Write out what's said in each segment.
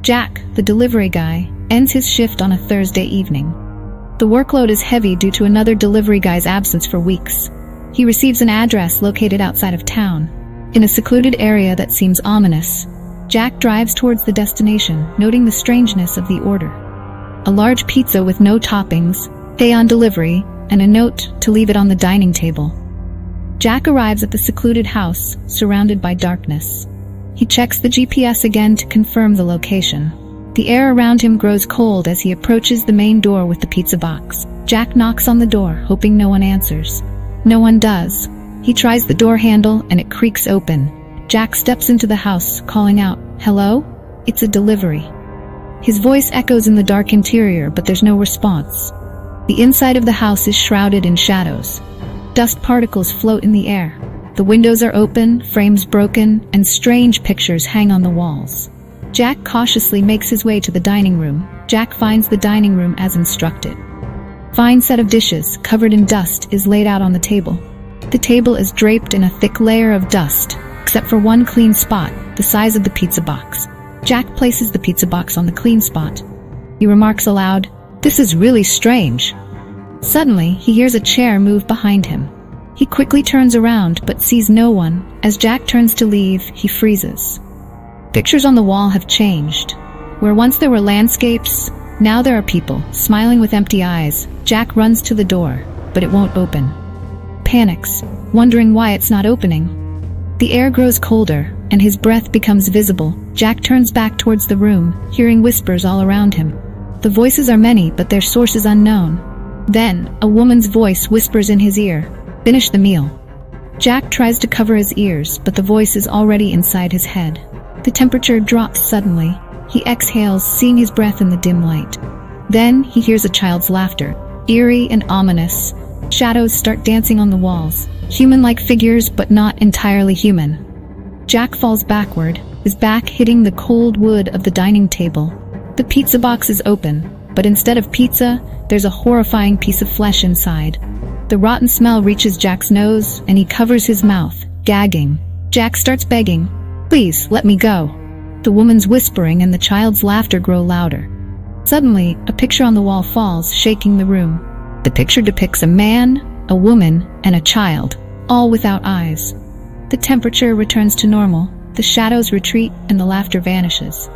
Jack, the delivery guy, ends his shift on a Thursday evening. The workload is heavy due to another delivery guy's absence for weeks. He receives an address located outside of town, in a secluded area that seems ominous. Jack drives towards the destination, noting the strangeness of the order. A large pizza with no toppings, pay on delivery, and a note to leave it on the dining table. Jack arrives at the secluded house, surrounded by darkness. He checks the GPS again to confirm the location. The air around him grows cold as he approaches the main door with the pizza box. Jack knocks on the door, hoping no one answers. No one does. He tries the door handle and it creaks open. Jack steps into the house, calling out, "Hello? It's a delivery." His voice echoes in the dark interior, but there's no response. The inside of the house is shrouded in shadows. Dust particles float in the air. The windows are open, frames broken, and strange pictures hang on the walls. Jack cautiously makes his way to the dining room. Jack finds the dining room as instructed. Fine set of dishes, covered in dust, is laid out on the table. The table is draped in a thick layer of dust, except for one clean spot, the size of the pizza box. Jack places the pizza box on the clean spot. He remarks aloud, "This is really strange." Suddenly, he hears a chair move behind him. He quickly turns around, but sees no one. As Jack turns to leave, he freezes. Pictures on the wall have changed. Where once there were landscapes, now there are people, smiling with empty eyes. Jack runs to the door, but it won't open. Panics, wondering why it's not opening. The air grows colder, and his breath becomes visible. Jack turns back towards the room, hearing whispers all around him. The voices are many, but their source is unknown. Then, a woman's voice whispers in his ear, "Finish the meal." Jack tries to cover his ears, but the voice is already inside his head. The temperature drops suddenly. He exhales, seeing his breath in the dim light. Then, he hears a child's laughter, eerie and ominous. Shadows start dancing on the walls, human-like figures, but not entirely human. Jack falls backward, his back hitting the cold wood of the dining table. The pizza box is open, but instead of pizza, there's a horrifying piece of flesh inside. The rotten smell reaches Jack's nose, and he covers his mouth, gagging. Jack starts begging, "Please, let me go." The woman's whispering and the child's laughter grow louder. Suddenly, a picture on the wall falls, shaking the room. The picture depicts a man, a woman, and a child, all without eyes. The temperature returns to normal, the shadows retreat, and the laughter vanishes.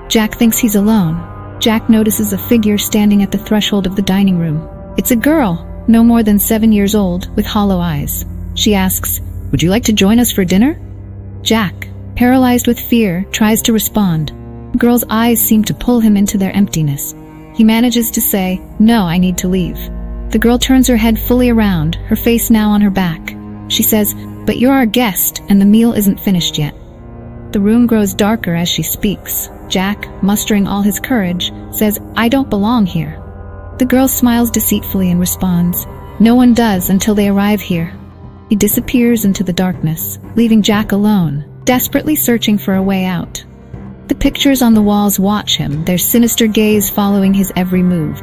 Jack thinks he's alone. Jack notices a figure standing at the threshold of the dining room. It's a girl, no more than 7 years old, with hollow eyes. She asks, "Would you like to join us for dinner?" Jack, paralyzed with fear, tries to respond. The girl's eyes seem to pull him into their emptiness. He manages to say, "No, I need to leave." The girl turns her head fully around, her face now on her back. She says, "But you're our guest, and the meal isn't finished yet." The room grows darker as she speaks. Jack, mustering all his courage, says, "I don't belong here." The girl smiles deceitfully and responds, "No one does until they arrive here." He disappears into the darkness, leaving Jack alone, desperately searching for a way out. The pictures on the walls watch him, their sinister gaze following his every move.